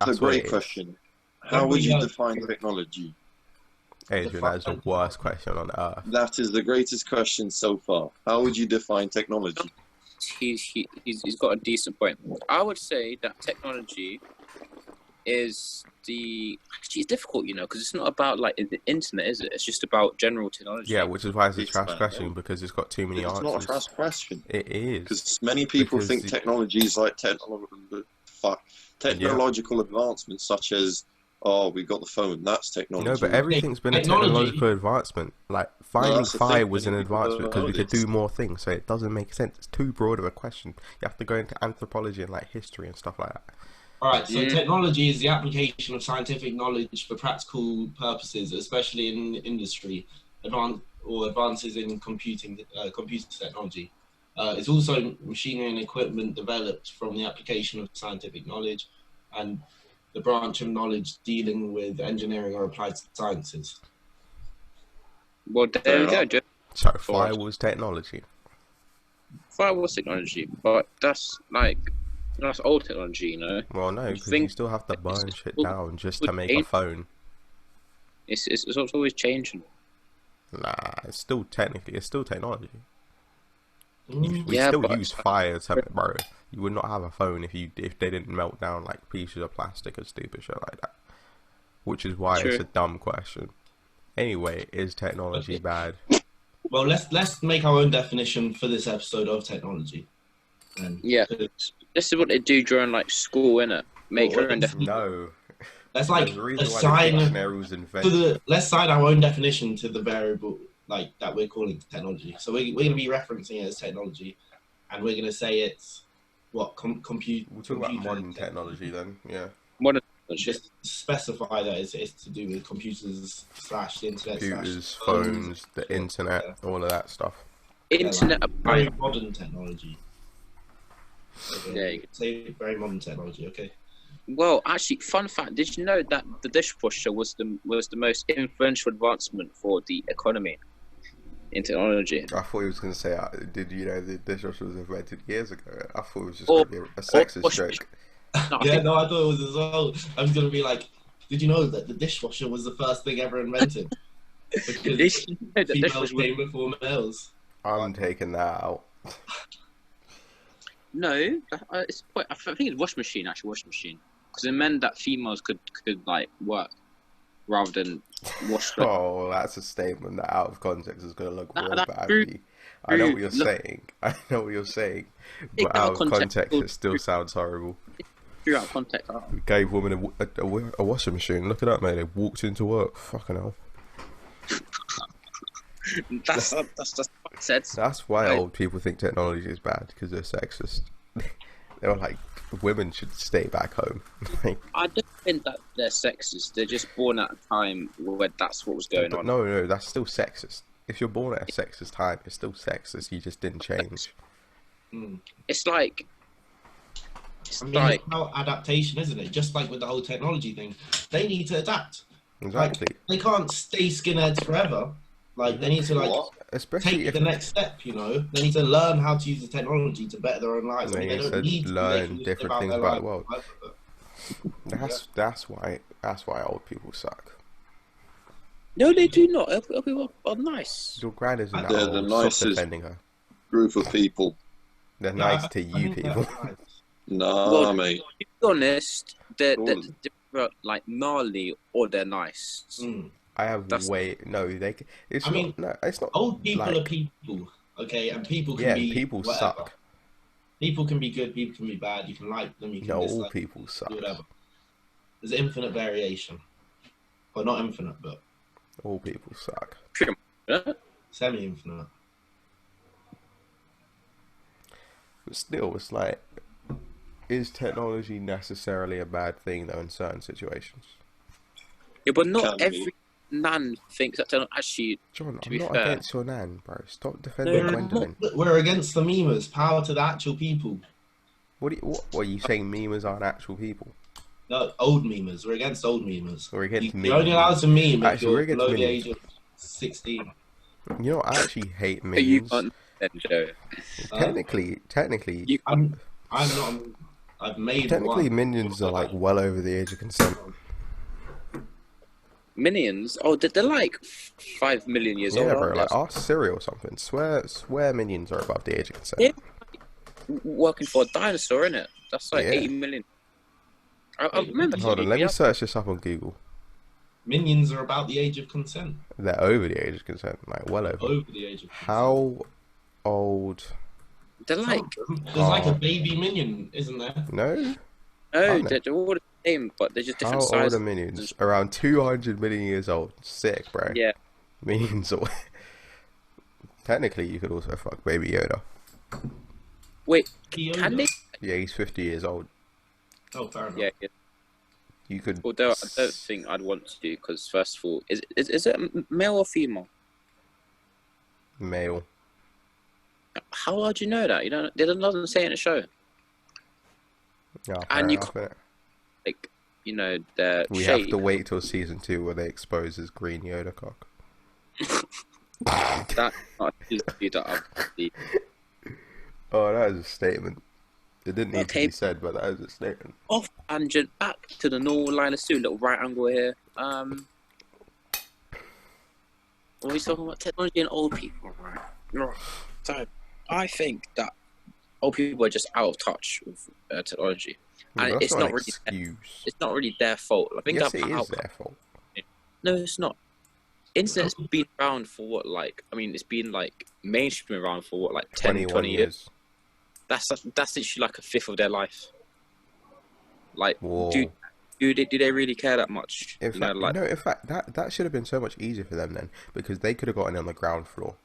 a That's what great it is. question. How would Everybody you has define technology? Adrian, that is the worst question on earth. That is the greatest question so far. How would you define technology? He's got a decent point. I would say that technology is actually it's difficult, because it's not about like the internet, is it? It's just about general technology. Yeah, which is why it's a It's trash bad, question, yeah. because it's got too many It's not a answers. trash question. It is. Because many people Because think technology is like technological advancements, such as, oh, we got the phone. That's technology. No, but everything's been a Technology. technological advancement. Like finding that's the fire thing, was an many people advancement don't because know we could this. do more things. So it doesn't make sense. It's too broad of a question. You have to go into anthropology and like history and stuff like that. All right, so technology is the application of scientific knowledge for practical purposes, especially in industry, advances in computer technology. It's also machinery and equipment developed from the application of scientific knowledge and the branch of knowledge dealing with engineering or applied sciences. Well, there we go, Joe. So fire was technology. Fire was technology, but that's old technology, Well, no, because you still have to burn shit down just to make a phone. It's always changing. Nah, it's still technology. We Yeah, still but use fire to, bro. You would not have a phone if they didn't melt down like pieces of plastic or stupid shit like that. Which is why it's a dumb question. Anyway, is technology bad? Well, let's make our own definition for this episode of technology. Yeah, this is what they do during like school, innit? Make your own definition. No. Let's like There's a reason why the assign dictionary was invented. let's assign our own definition to the variable like that we're calling technology. So we're going to be referencing it as technology, and we're going to say it's what compute. We'll talk about modern technology then. Yeah. Modern Just specify that it's to do with computers / the internet. Computers, phones, the internet, all of that stuff. Internet, very modern technology. Okay. Yeah, you could say very modern technology. Okay. Well, actually, fun fact: did you know that the dishwasher was the most influential advancement for the economy in technology? I thought he was going to say, did you know the dishwasher was invented years ago? I thought it was just going to be a sexist joke. No, I thought it was as well. I was going to be like, did you know that the dishwasher was the first thing ever invented? Because females came before males. I'm taking that out. No, it's quite, I think it's washing machine, because it meant that females could like work rather than wash. Oh, that's a statement that out of context is going to look real bad. I know what you're saying. But out of context, it still sounds horrible. Out of context. We gave women a washing machine. Look at that, mate. They walked into work. Fucking hell. That's what I said. That's why old people think technology is bad, because they're sexist. They were like, women should stay back home. I don't think that they're sexist. They're just born at a time where that's what was going on. No, that's still sexist. If you're born at a sexist time, it's still sexist. You just didn't change. It's like... it's about adaptation, isn't it? Just like with the whole technology thing. They need to adapt. Exactly. Like, they can't stay skinheads forever. Like, they need to take the next step, They need to learn how to use the technology to better their own lives. They need to learn different things about the world. That's why old people suck. No, they do not. Old people are nice. Your gran isn't that They're the old. Stop nicest defending her. group of people. They're nice to you people. Nah, mate. To be honest, they're like gnarly or they're nice. I have It's not. Old people are people, okay, and people can be people whatever. suck. People can be good, people can be bad. You can like them, you can dislike all them, people suck. whatever. There's infinite variation, or not infinite, but all people suck. Semi-infinite. But still, it's like, is technology necessarily a bad thing though in certain situations? Yeah, but not every nan thinks that technology. Actually, John, to I'm be not fair, against your nan, bro. Stop defending Gwendolyn. We're against the memers. Power to the actual people. What are you saying? Memers aren't actual people? No, old memers. We're against old memers. We're against You're only allowed to meme if you're below the age of 16. You know, I actually hate memes. you can't, Joe. Technically, I'm not. I've made Technically, one. minions are like well over the age of consent. Minions? Oh, they're like 5 million years old, Yeah, bro. aren't Like they? ask Siri or something. Swear minions are above the age of consent. Yeah. Working for a dinosaur, innit? That's like Yeah. 80 million. I remember. Hold on, let me search this up on Google. Minions are about the age of consent. They're over the age of consent, like well over. Over the age of consent. How old? They're like. There's like a baby minion, isn't there? No. Oh, they're all the same, but they're just different How sizes. old are minions? Around 200 million years old. Sick, bro. Yeah. Minions are... Technically, you could also fuck Baby Yoda. Wait, Yoda? can they? Yeah, he's 50 years old. Oh, fair enough. Yeah. You could... Although I don't think I'd want to do, because first of all, is it male or female? Male. How would you know that? You don't. It doesn't say in the show. Yeah, And you enough, innit? Like, you know, their We shape. have to wait till season 2 where they expose his green Yoda cock. That's not that up. Oh, that is a statement. It didn't need to Okay. be said, but that is a statement. Off and back to the normal line. Let's do a little right angle here. What are we talking about? Technology and old people, right? So, I think that old people are just out of touch with technology, Yeah, and but that's it's not not an really. excuse. It's not really their fault. I think Yes, that it is their fault. No, it's not. Internet's been around for what, like? I mean, it's been like mainstream around for what, like 10, 20 years. That's literally like a fifth of their life. Like, Whoa. do they really care that much? In You fact, know, like, no, in fact, that should have been so much easier for them then, because they could have gotten on the ground floor.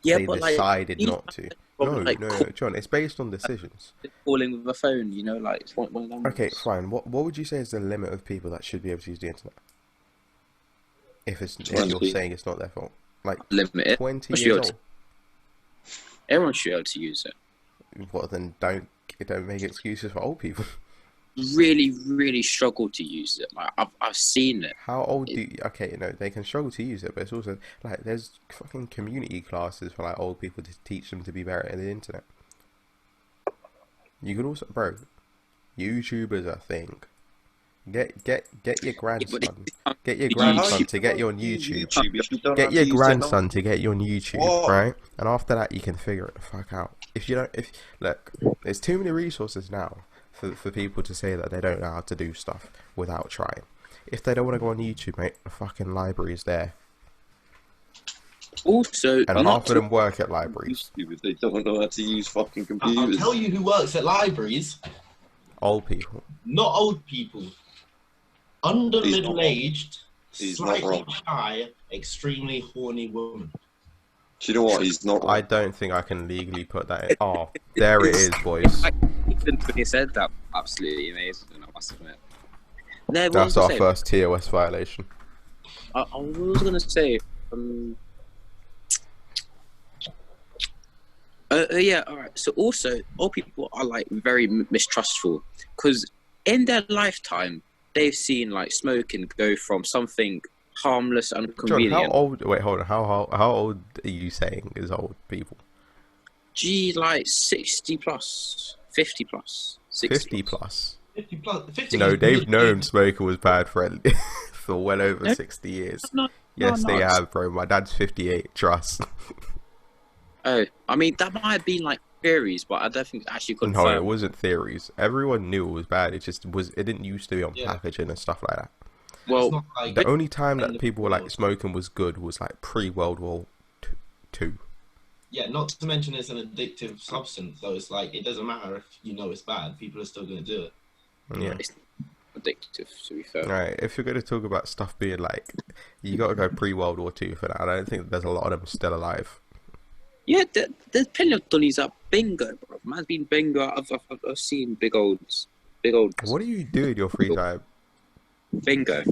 yeah, They but decided like, not to. from, like, No, John, it's based on decisions. calling with a phone, you know, like it's one of them. Okay, ones. fine. What would you say is the limit of people that should be able to use the internet? If you're 20. saying it's not their fault, like Limit it. 20 What's years yours? old. Everyone should be able to use it. Well, then don't make excuses for old people. Really, really struggle to use it. Like I've seen it. How old do you, okay, you know, they can struggle to use it, but it's also like there's fucking community classes for like old people to teach them to be better at the internet. You could also, bro, YouTube is a thing. Get your grandson. Get your grandson to get you on YouTube. Get your grandson to get you on YouTube, What? right? And after that, you can figure it the fuck out. Look, there's too many resources now for people to say that they don't know how to do stuff without trying. If they don't want to go on YouTube, mate, the fucking library is there. Also, And half of them work at libraries. If they don't know how to use fucking I'll computers. tell you who works at libraries. Old people. Not old people. Under He's not middle-aged, He's not slightly wrong. shy, extremely horny woman. Do you know what? He's not. I don't think I can legally put that in. Oh, there it is, boys. when he said that, absolutely amazing. I must admit. No, what That's was I our saying? first TOS violation. I was gonna say. Yeah, all right. So also, old people are like very mistrustful because in their lifetime they've seen like smoking go from something harmless and John, convenient. how old? Wait, hold on. How old are you saying is old people? Gee, like 60 plus, 50 plus, 60 50 plus. 50 plus. 50 No, is they've good. known smoking was bad for for well over No. 60 years. No, Yes, no, they it's- have, bro. My dad's 58. Trust. Oh, I mean that might have been like theories, but I don't think it's actually No, confirmed. it wasn't theories. Everyone knew it was bad. It just was. It didn't used to be on Yeah. packaging and stuff like that. Well, It's not like The only time that the people were like world. smoking was good was like pre-World War II. yeah, not to mention it's an addictive substance, so it's like it doesn't matter if you know it's bad, people are still going to do it. Yeah. it's addictive, to be fair. Right. If you're going to talk about stuff being like, you got to go pre-World War II for that. I don't think there's a lot of them still alive. Yeah, there's plenty of dunnies up bingo, bro. Man's been bingo. I've seen big old. What do you do in your free time? Bingo.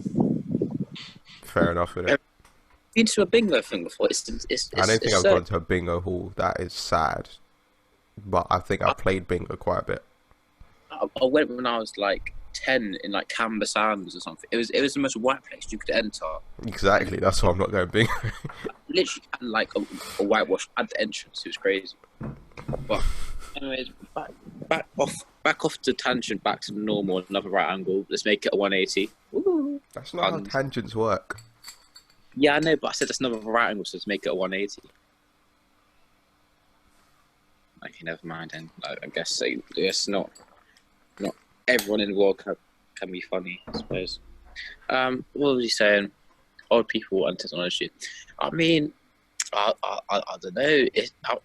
Fair enough, innit? Been to a bingo thing before? It's I don't think it's I've so- gone to a bingo hall. That is sad. But I think I've played bingo quite a bit. I went when I was like 10 in like Canberra Sands or something. It was the most white place you could enter. Exactly. That's why I'm not going bingo. Literally had like a whitewash at the entrance. It was crazy. But anyways, back back off the tangent, back to the normal, another right angle. Let's make it a 180. Ooh. That's not how tangents work. Yeah, I know, but I said that's another right angle, so let's make it a 180. Okay, never mind then. I guess it's not everyone in the world can be funny, I suppose. What was he saying? Old people and technology. I mean, I don't know.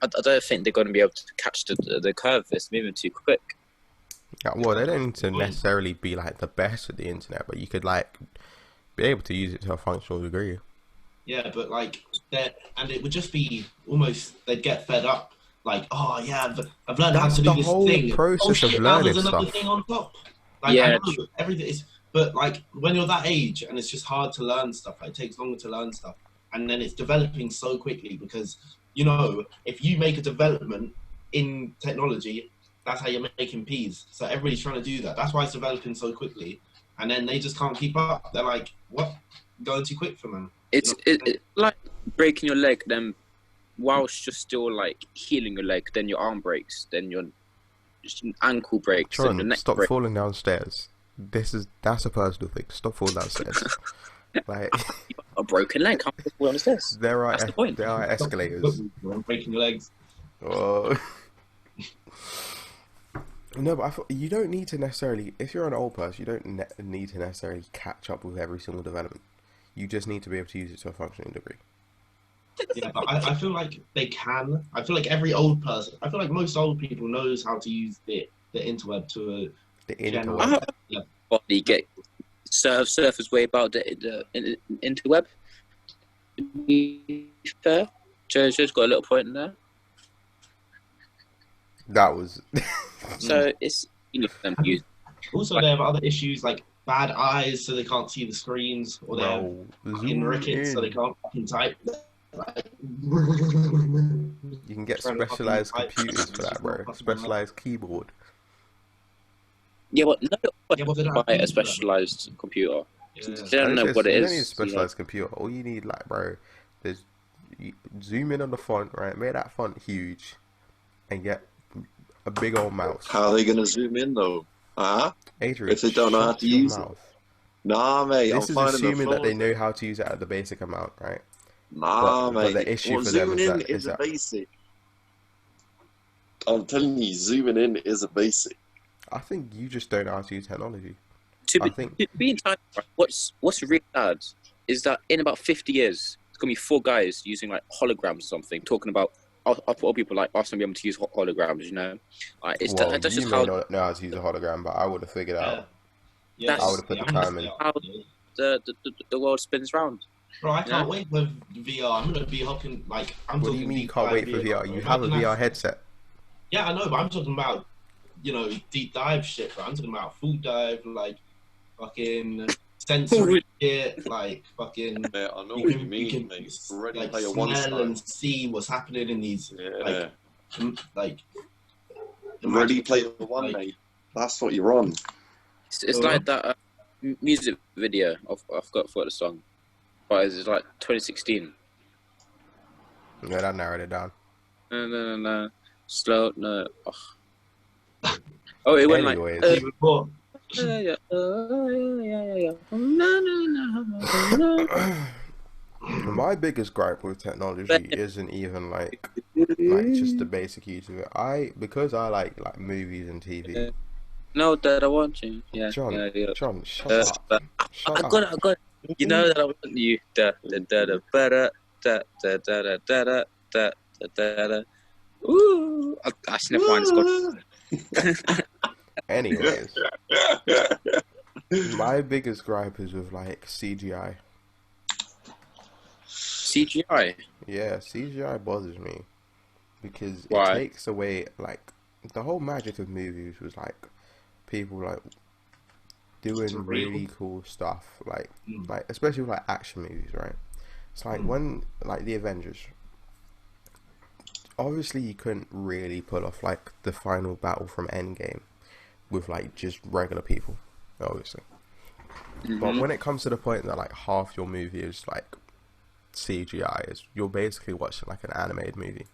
I don't think they're going to be able to catch the curve. It's moving too quick. Yeah, well, they don't need to necessarily be like the best at the internet, but you could like be able to use it to a functional degree. Yeah, but like and it would just be almost they'd get fed up. Like, oh yeah, I've learned how to do this thing. Process Oh of shit, now learning there's another stuff. thing on top. Like, Yeah, I know everything is, but like when you're that age and it's just hard to learn stuff. Like, it takes longer to learn stuff, and then it's developing so quickly because if you make a development in technology, that's how you're making peas. So everybody's trying to do that. That's why it's developing so quickly, and then they just can't keep up. They're like, what? Going too quick for them. It's like breaking your leg, then whilst you're still like healing your leg, then your arm breaks, then your ankle breaks, John, and your neck stop breaks. falling downstairs. That's a personal thing. Stop falling downstairs. Like A broken leg, can't fall down the stairs. That's the point. There are escalators. Breaking your legs. Oh. No, but I thought you don't need to necessarily. If you're an old person, you don't need to necessarily catch up with every single development. You just need to be able to use it to a functioning degree. Yeah, but I feel like they can. I feel like every old person. I feel like most old people knows how to use the interweb to The general. interweb. Body get surfers way about the interweb. To be fair, Jojo's got a little point in there. That was. So it's them use. Also, they have other issues like bad eyes, so they can't see the screens, or they have fucking rickets, so they can't fucking type. You can get specialized computers for that, bro. Specialized keyboard. Yeah, but no, Yeah, but they don't buy have a to do that. specialized computer. Yeah. They don't know what it You is. don't need a specialized computer. All you need, like, bro, you zoom in on the font, right? Make that font huge, and get a big old mouse. How are they going to zoom in though? Adrian, If they don't know how shut to your use it. mouth. Nah, mate. This I'm is finding assuming the that they flaws. know how to use it at the basic amount, right? Nah, but mate. the issue Well, for them zooming is in that- is a basic. I'm telling you, zooming in is a basic. I think you just don't know how to use technology. To be entirely right, what's really sad is that in about 50 years, it's gonna be 4 guys using like holograms or something, talking about other people like us and be able to use holograms. You know, like Well, that's you just may how not know how to use a hologram, but I would have figured out. Yeah, I would have put the time in. how the world spins round. Bro, I can't wait for VR. I'm gonna be hopping like. I'm What do talking you mean you deep can't dive wait for VR? You bro. have a Imagine VR that- headset. Yeah, I know, but I'm talking about deep dive shit. Bro. I'm talking about food dive, like fucking sensory shit, like fucking. Yeah, I know what you mean, mate. Ready like Player One smell style. and see what's happening in these Yeah. like. Ready Player One, like, mate. That's what you're on. It's like that music video. I forgot the song, but it's like 2016. Yeah, that narrowed it down. No. Slow, no. Oh, it went Anyways. like. before. My biggest gripe with technology isn't even like just the basic use of it. Because I like movies and TV. No, Dad, I want you. Yeah, John, yeah. John, shut up. Shut I up. got it. You know that I want you. Ooh, I should never mind. Anyways, my biggest gripe is with like CGI. CGI. Yeah, CGI bothers me because Why? it takes away like the whole magic of movies was like people like doing really cool stuff, like especially with, like action movies, right? It's like when like the Avengers. Obviously, you couldn't really pull off like the final battle from Endgame with like just regular people, obviously. But when it comes to the point that like half your movie is like CGI, you're basically watching like an animated movie.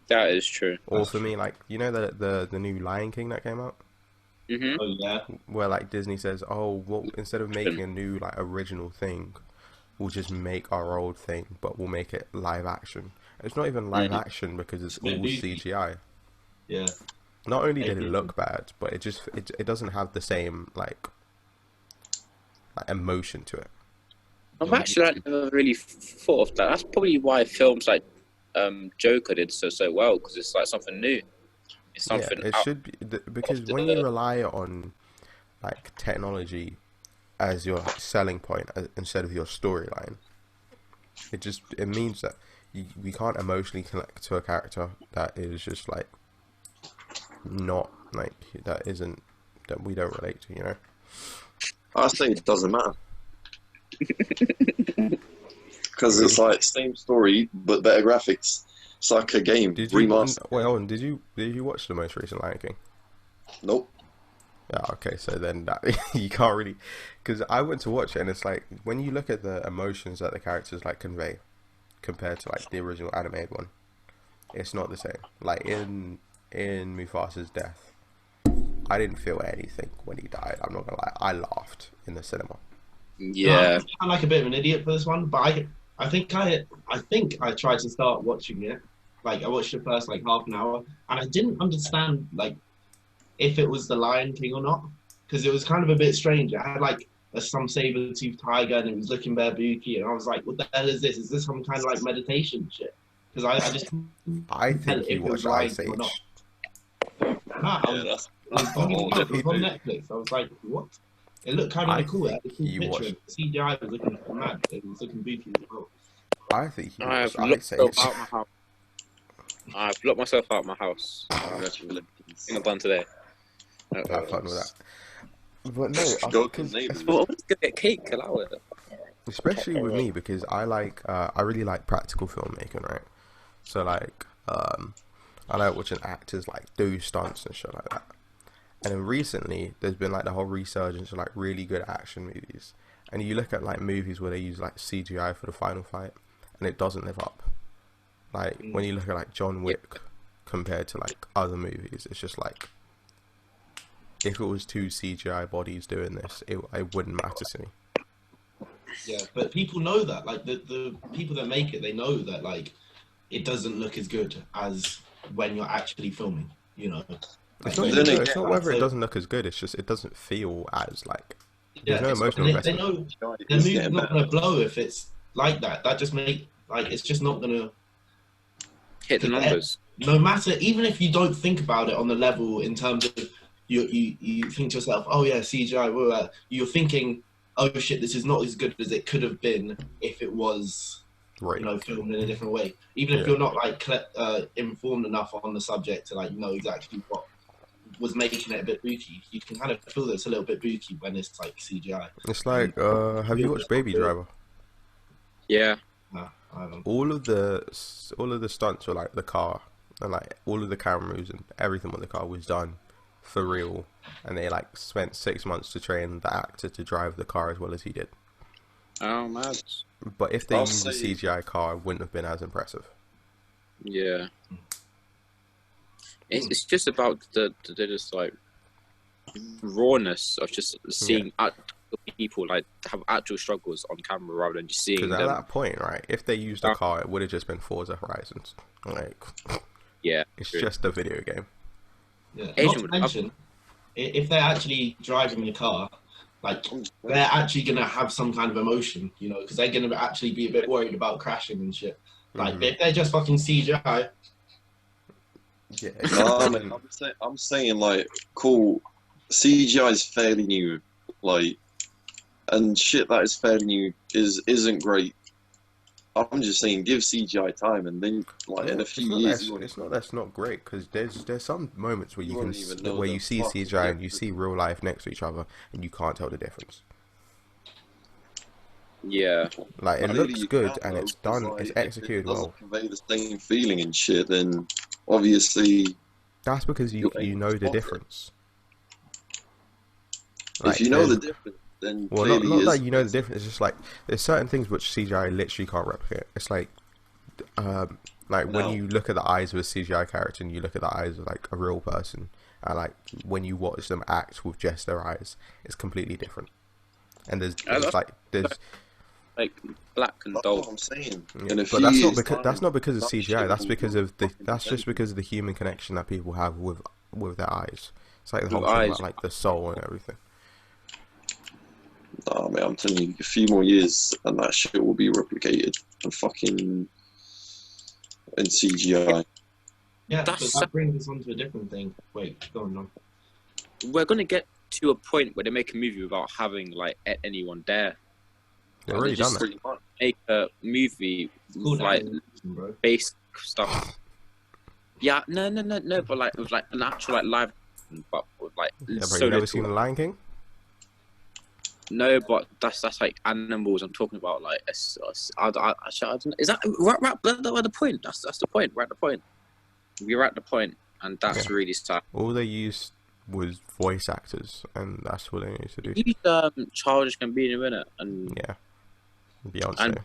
That is true. Or for me, like, you know the new Lion King that came out, Mhm. Oh yeah. where like Disney says, oh, well, instead of making a new like original thing, we'll just make our old thing, but we'll make it live action. It's not even live action because it's all CGI. Yeah. Not only did it look bad, but it doesn't have the same like emotion to it. I've actually like, never really thought of that. That's probably why films like Joker did so well, because it's like something new. It's something Yeah, it out should be because of when you the. rely on like technology as your like, selling point instead of your storyline, it means that we can't emotionally connect to a character that is just like not like that we don't relate to, you know. I say it doesn't matter because it's like same story but better graphics. It's like a game Did you remastered. wait on? Did you watch the most recent Lion King? Nope. Yeah, okay, so then that you can't really, because I went to watch it and it's like when you look at the emotions that the characters like convey compared to like the original animated one, it's not the same. Like in Mufasa's death, I didn't feel anything when he died. I'm not gonna lie, I laughed in the cinema. Yeah, I'm like a bit of an idiot for this one, but I think I tried to start watching it. Like I watched the first like half an hour, and I didn't understand like if it was the Lion King or not, because it was kind of a bit strange. It had like some saber-toothed tiger, and it was looking barebacky, and I was like, "What the hell is this? Is this some kind of like meditation shit?" Because I just I couldn't tell think you if it was watched Lion Ice King or not. Age. Nah, Yeah, it that's the whole was different on thing. Netflix. I was like, "What?" It looked kind I of cool. It had a think cool you picture. watched. The CGI was looking mad. It was looking beefy as well. I think you I have watched locked Ice myself Age. out my house. I've locked myself out my house. Congratulations. I'm done today. Have fun with that. But no, Go to because the neighbours. Well, I'm just gonna get cake. Allow it. especially with me because I really like practical filmmaking, right? So like I like watching actors like do stunts and shit like that. And then recently there's been like the whole resurgence of like really good action movies. And you look at like movies where they use like CGI for the final fight and it doesn't live up. Like when you look at like John Wick compared to like other movies, it's just like if it was two CGI bodies doing this, it wouldn't matter to me. Yeah, but people know that. Like the people that make it, they know that like it doesn't look as good as when you're actually filming. You know. It's Like, not then even, again, it's not whether it so- doesn't look as good. It's just it doesn't feel as like there's Yeah, no emotional and they investment. know It's their movie's getting not better. gonna blow if it's like that. That just make like it's just not gonna. Hit the numbers. No matter, even if you don't think about it on the level in terms of you think to yourself, oh yeah, CGI, blah, blah, blah. You're thinking, oh shit, this is not as good as it could have been if it was, Right. you know, filmed in a different way. Even if Yeah. you're not like informed enough on the subject to like know exactly what was making it a bit booky, you can kind of feel that it's a little bit booky when it's like CGI. It's like have you watched Baby Driver? Yeah. Nah, I haven't. All of the stunts were like the car and like all of the camera moves and everything with the car was done for real, and they like spent 6 months to train the actor to drive the car as well as he did. Oh man. But if they I'll used a say- CGI car, it wouldn't have been as impressive. Yeah. It's just about the just like rawness of just seeing actual people like have actual struggles on camera rather than just seeing Because at them. that point, right, if they used a car, it would have just been Forza Horizons. Like, Yeah. it's true. just a video game. Yeah. Asian Not to would- mention, if they're actually driving the car, like they're actually gonna have some kind of emotion, you know, because they're gonna actually be a bit worried about crashing and shit. Like if they're just fucking CGI, Yeah. No, man, I'm saying like, cool. CGI is fairly new, like, and shit that is fairly new isn't great. I'm just saying, give CGI time, and then like in a few years, It's not that's not great because there's some moments where You you won't can even know where the you see fuck CGI and the you see real life next to each other and you can't tell the difference. Yeah. Like it Clearly looks you good can't, and though, it's 'cause, done, like, it's if it executed doesn't well. convey the same feeling and shit, then obviously, That's because you you're know the spot it. difference. if you know the there's- difference, then well, clearly not is. that you know the difference. It's just like there's certain things which CGI literally can't replicate. It's like Like when No. you look at the eyes of a CGI character and you look at the eyes of like a real person, and like when you watch them act with just their eyes, it's completely different. And there's like black and That's dull. what I'm saying. yeah, In a but few years' time, that's not because of that CGI. shit That's will because look of the fucking that's just amazing. because of the human connection that people have with their eyes. It's like the With whole thing eyes. about like the soul and everything. Nah, mate, I'm telling you, a few more years and that shit will be replicated and fucking in CGI. Yeah, That's but that brings us on to a different thing. Wait, go on. we're gonna get to a point where they make a movie without having like anyone there. They've They already done just it. Pretty much. make a movie It's called with like animation, bro. basic stuff. Yeah, no, but like with like an actual like live, but with like Yeah, bro, so you never little. seen The Lion King? No, but that's like animals. I'm talking about like I don't, is that right? At the point. That's the point. We're at the point. We're at the point, and that's really sad. All they used was voice actors, and that's what they used to do. He's Childish Gambino in it, and Yeah, Beyonce. And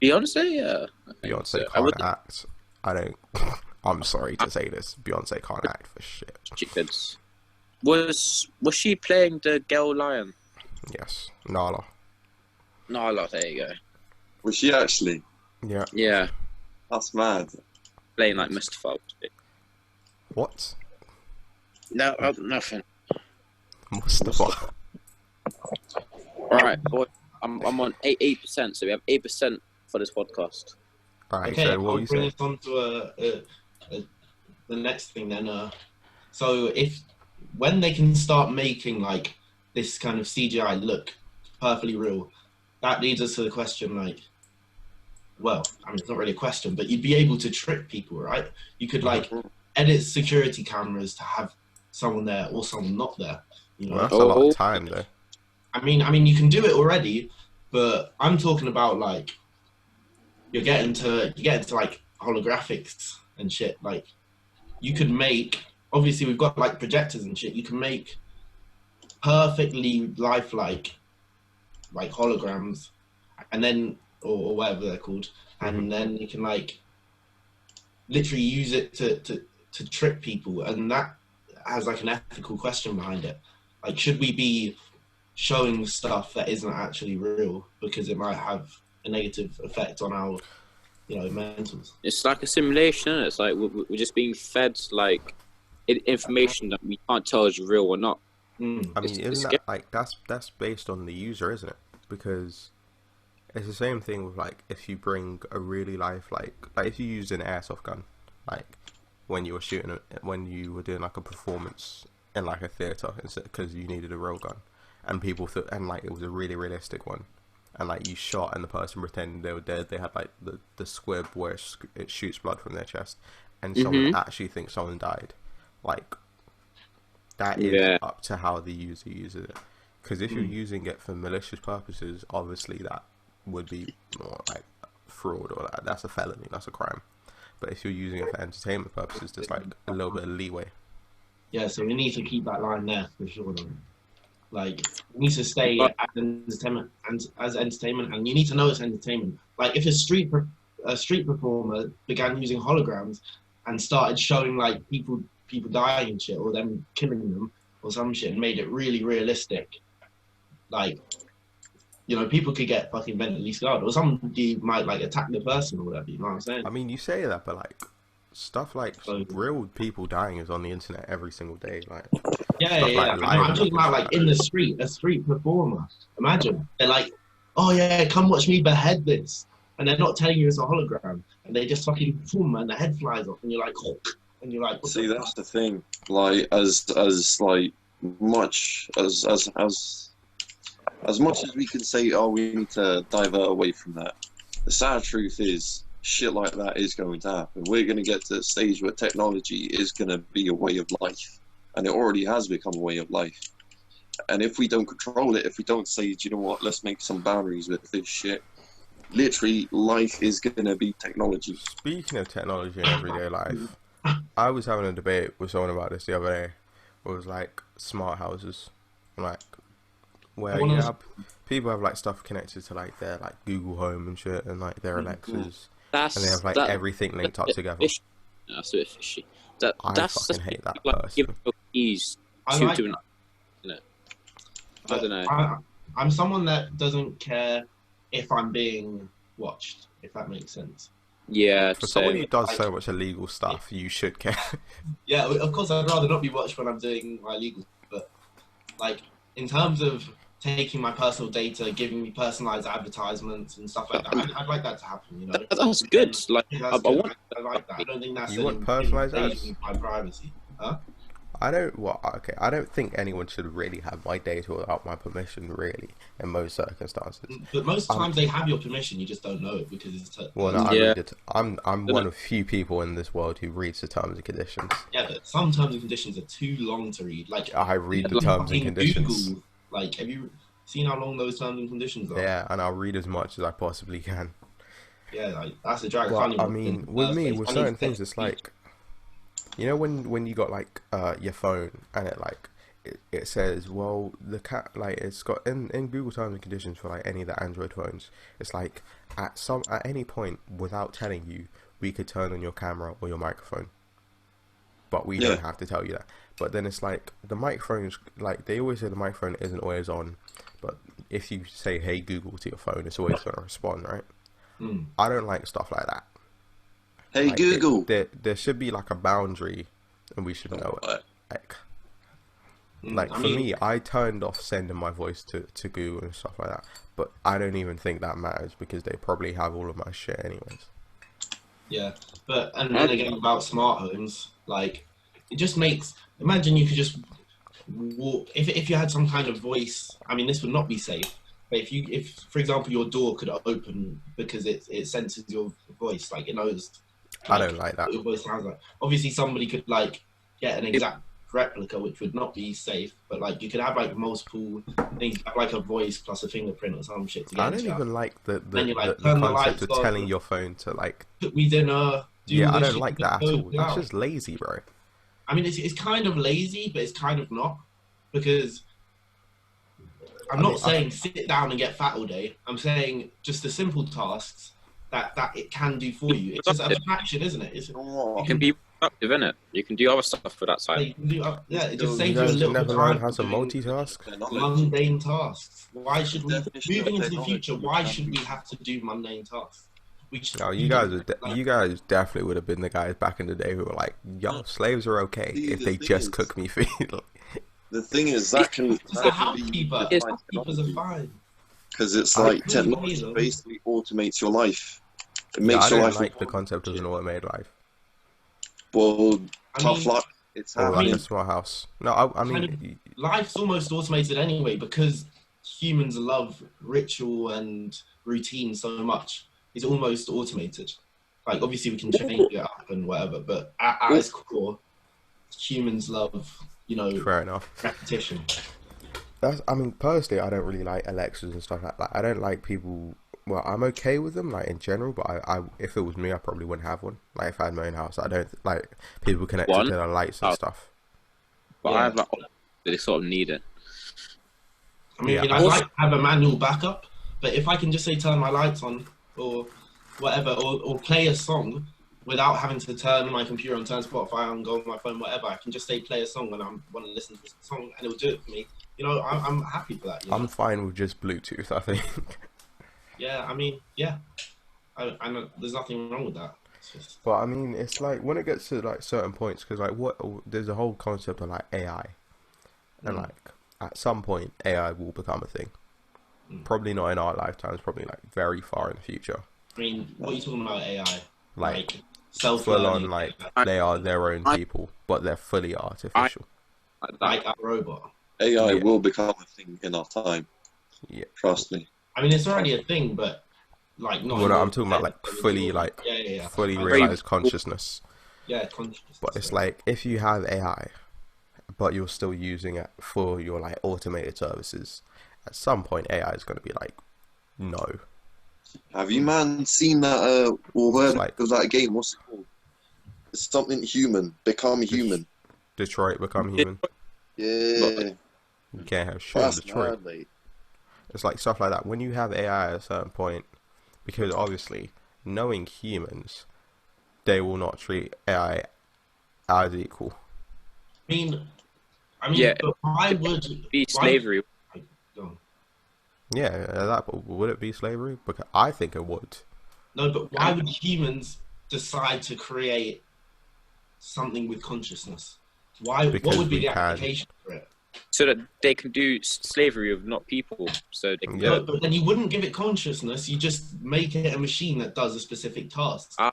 Beyonce, yeah, I think Beyonce so. can't act. I don't. I'm sorry to say this. Beyonce can't act for shit. She could. Was she playing the girl lion? Yes, Nala. No, there you go. Was she actually? Yeah. Yeah, That's mad. playing like Mustafa. What? No, nothing. Mustafa. All right, boy. I'm on 8%, so we have 8% for this podcast. Alright, Okay, so what I'll you bring say? us on to the next thing then. So when they can start making like this kind of CGI look perfectly real, that leads us to the question like, well, I mean, it's not really a question, but you'd be able to trick people, right? You could like edit security cameras to have someone there or someone not there. You know, Well, that's a lot of time, though. I mean, you can do it already, but I'm talking about like you're getting to like holographics and shit. Like you could make, obviously we've got like projectors and shit. You can make perfectly lifelike like holograms, and then or whatever they're called, and then you can like literally use it to trick people, and that has like an ethical question behind it. Like, should we be showing stuff that isn't actually real because it might have a negative effect on our, mentals? It's like a simulation, isn't it? It's like we're just being fed like information that we can't tell is real or not. I mean, isn't that like that's based on the user, isn't it? Because it's the same thing with like if you bring a really life like if you used an airsoft gun, like when you were shooting when you were doing like a performance in like a theater because you needed a real gun, and people thought and like it was a really realistic one, and like you shot and the person pretended they were dead. They had like the squib where it shoots blood from their chest, and someone actually thinks someone died. Like that is up to how the user uses it. Because if you're using it for malicious purposes, obviously that would be more like fraud or that's a felony, that's a crime. But if you're using it for entertainment purposes, there's like a little bit of leeway. Yeah, so we need to keep that line there for sure. Like, we need to stay as entertainment, and you need to know it's entertainment. Like, if a street performer began using holograms and started showing like people dying and shit, or them killing them or some shit, and made it really realistic, like, people could get fucking mentally scarred, or somebody might like attack the person or whatever. You know what I'm saying? I mean, you say that, but like stuff like real people dying is on the internet every single day. Like yeah. I'm talking about like in the street, a street performer. Imagine they're like, "Oh yeah, come watch me behead this," and they're not telling you it's a hologram, and they just fucking boom, and the head flies off, and you're like, "Oh," and you're like, see, that's the thing. Like as like much as much as we can say, oh, we need to divert away from that, the sad truth is shit like that is going to happen. We're going to get to a stage where technology is going to be a way of life, and it already has become a way of life. And if we don't control it, if we don't say, do you know what, let's make some boundaries with this shit, literally life is going to be technology. Speaking of technology in everyday life, I was having a debate with someone about this the other day. It was like smart houses, like where you have people have like stuff connected to like their like Google Home and shit, and like their Alexas, That's and they have like that, everything linked up that's together. fishy. That's a bit fishy. That's fucking hate that like personally. giving your keys I to like an. that. You know, I But don't know. I'm someone that doesn't care if I'm being watched, if that makes sense. Yeah, For someone same. who does Like, so much illegal stuff, you should care. yeah, of course, I'd rather not be watched when I'm doing my legal, but like in terms of taking my personal data, giving me personalized advertisements and stuff like that, I'd like that to happen. You know, That's good. Like yeah, I that's good. want. I like that. I don't think that's You want an personalized ads? invasion of my privacy. Huh? I don't. Well, okay. I don't think anyone should really have my data without my permission. Really, in most circumstances. But most times they have your permission, you just don't know it because it's. Well, no, I Yeah. read it. I'm one of few people in this world who reads the terms and conditions. Yeah, but some terms and conditions are too long to read. Like I read the like terms and fucking conditions. Google. Like, have you seen how long those terms and conditions are? Yeah, and I'll read as much as I possibly can. Yeah, like that's a drag. But I mean, with me, with certain things, it's like, you know, when you got like your phone and it like it says, well, the cat, like, it's got in Google terms and conditions for like any of the Android phones, it's like at any point without telling you, we could turn on your camera or your microphone, but we don't have to tell you that. But then it's like the microphones, like they always say the microphone isn't always on, but if you say hey Google to your phone, it's always gonna respond, right? I don't like stuff like that. Hey Like, Google. there should be like a boundary, and we should know it. Like for me, I turned off sending my voice to Google and stuff like that. But I don't even think that matters because they probably have all of my shit anyways. Yeah, but and then again about smart homes, like it just makes. Imagine you could just walk if you had some kind of voice. I mean, this would not be safe. But if for example your door could open because it senses your voice, like it knows. I don't like that. What your voice sounds like. Obviously, somebody could like get an exact replica, which would not be safe. But like you could have like multiple things, like a voice plus a fingerprint or some shit. I don't even like the like, concept of telling your phone to like. Cook me dinner. Yeah, I don't like that at all. That's just lazy, bro. I mean, it's kind of lazy, but it's kind of not because. I'm not saying sit down and get fat all day. I'm saying just the simple tasks that it can do for you. It's just abstraction, isn't it? It can be productive, isn't it? You can do other stuff for that time. Yeah, it just saves You you a guys little never time learn how to multitask. mundane tasks. Why should we, Definition of moving into the technology future, why should we have to do mundane tasks? No, you guys definitely would have been the guys back in the day who were like, "Yo, slaves are okay See, if the they thing just is- cook me food." The thing is that can It's a housekeeper. It's Housekeepers are fine. because it's I like agree, technology though. basically automates your life. It Yeah, makes I your don't life like the concept of an automated life well I tough mean, luck. It's or like happening. a smart house. No, I kind mean, life's almost automated anyway because humans love ritual and routine so much. It's almost automated. Like obviously we can change it up and whatever, but at its core, humans love fair enough. repetition. I mean, personally, I don't really like Alexas and stuff like that. I don't like people. Well, I'm okay with them, like in general, but I if it was me, I probably wouldn't have one. Like if I had my own house, I don't like people connected to the lights and stuff. But Yeah. I have like they sort of need it. I mean, Yeah, I'd like to have a manual backup, but if I can just say turn my lights on or whatever, or play a song without having to turn my computer on, turn Spotify on, go on my phone, whatever, I can just say play a song when I want to listen to this song and it'll do it for me. I'm happy for that. I'm fine with just Bluetooth, I think. Yeah, I mean, yeah. I know there's nothing wrong with that. It's just, But I mean, it's like when it gets to like certain points, because like there's a whole concept of like AI, and like at some point AI will become a thing. Probably not in our lifetimes. Probably like very far in the future. I mean, what are you talking about AI? Like self-learning, full on, like they are their own people, but they're fully artificial. like a robot. AI Yeah. will become a thing in our time. Yeah. Trust me. I mean, it's already a thing, but like not. Well, no, I'm talking about like fully, like fully realized consciousness. Yeah, consciousness. But it's like if you have AI, but you're still using it for your like automated services, at some point AI is going to be like, no. Have you man seen that or heard like- of that game? What's it called? It's something human. Become human. Detroit become human. Yeah. You can't have shit in That's Detroit. mad, mate. It's like stuff like that. When you have AI at a certain point, because obviously knowing humans, they will not treat AI as equal. I mean, Yeah, but why would be slavery. No, Yeah, that would it be slavery? Because I think it would. but why would humans decide to create something with consciousness? Why? What Because would be we the can. application for it? So that they can do slavery of not people. So they can Yeah. No, but then you wouldn't give it consciousness. You just make it a machine that does a specific task. I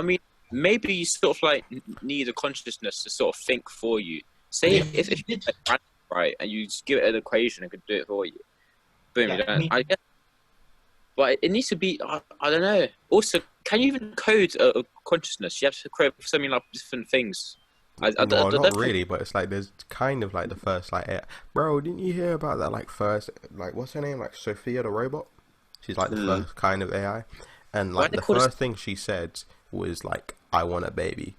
mean, maybe you sort of like need a consciousness to sort of think for you. Say Yeah, if you get it right and you just give it an equation, it could do it for you. Boom, Yeah, you don't. I mean- I guess, but it needs to be. I don't know. Also, can you even code a consciousness? You have to code something like different things. Well, not really, but it's like there's kind of like the first like, bro, didn't you hear about that like first like what's her name, like Sophia the robot? She's like the first kind of AI, and like the first thing she said was like, "I want a baby,"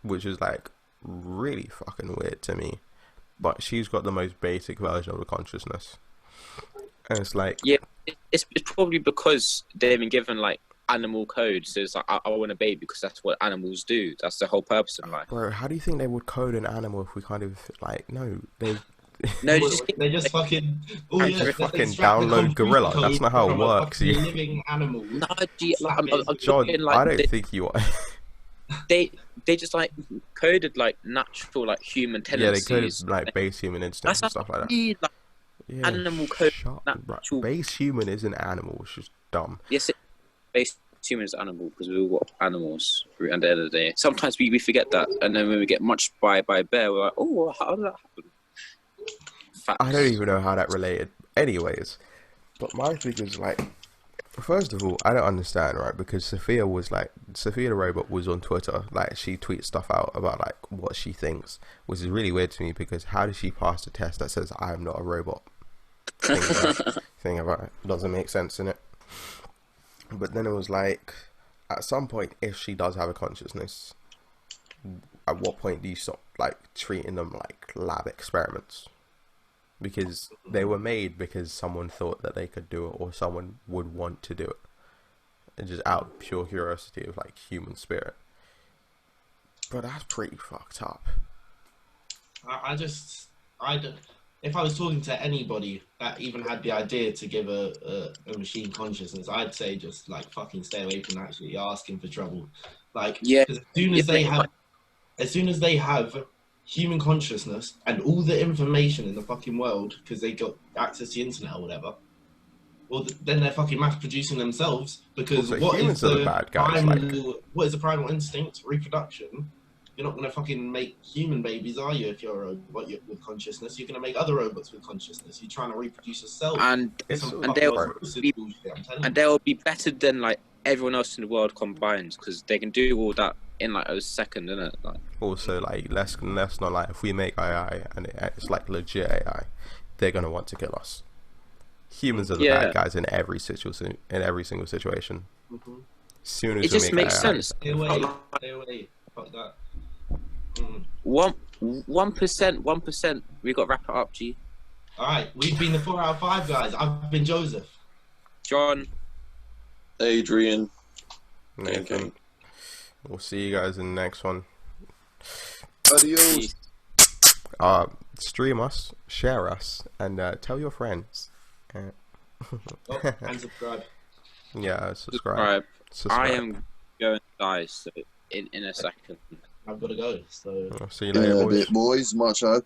which is like really fucking weird to me. But she's got the most basic version of the consciousness, and it's like, yeah, it's probably because they've been given like animal code. So it's like I want a baby because that's what animals do. That's the whole purpose of life. bro, how do you think they would code an animal if we kind of like no they. No, they just fucking. Oh yeah, just let's fucking extract the download computer Gorilla. code That's not how it from a works. fucking You, living animal. no, like, I'm John, talking, like, I don't think you are. they just like coded like natural like human Yeah, they tendencies. coded like base human instincts That's and stuff like that. like Yeah, animal code. shut Natural. base human is an animal. It's just dumb. Yes, base human is animal because we're all animals. At the end of the day, sometimes we forget that, and then when we get munched by a bear, we're like, oh, how did that happen? Facts. I don't even know how that related. Anyways, but my thing is like, first of all, I don't understand, right? Because Sophia the robot was on Twitter, like she tweets stuff out about like what she thinks, which is really weird to me because how does she pass the test that says I am not a robot? Thing about it doesn't make sense in it. But then it was like, at some point, if she does have a consciousness, at what point do you stop like treating them like lab experiments? Because they were made because someone thought that they could do it or someone would want to do it. And just out of pure curiosity of like human spirit. But that's pretty fucked up. If I was talking to anybody that even had the idea to give a machine consciousness, I'd say just like fucking stay away from that shit. You're asking for trouble. Like, Yeah. as soon as they have human consciousness and all the information in the fucking world because they got access to the internet or whatever, well, then they're fucking mass producing themselves because Also, humans are the bad guys, what is the primal instinct? Reproduction. You're not going to fucking make human babies, are you? If you're a robot with consciousness, you're going to make other robots with consciousness. You're trying to reproduce yourself. And they'll be better than like everyone else in the world combined because they can do all that in like a second, innit? Like, also, like let's not like if we make AI and it's like legit AI, they're gonna want to kill us. Humans are the bad guys in every situation, in every single situation. Mm-hmm. As soon as it just makes AI, sense. Stay away. Fuck that. 1%. We got to wrap it up, G. All right, we've been the 4 out of 5 guys. I've been Joseph. John. Adrian. Nathan. We'll see you guys in the next one. Adios. Stream us, share us, and tell your friends. And subscribe. Yeah, subscribe. I am going to die so in a second. I've got to go. So See you later, boys. Boys. Much love.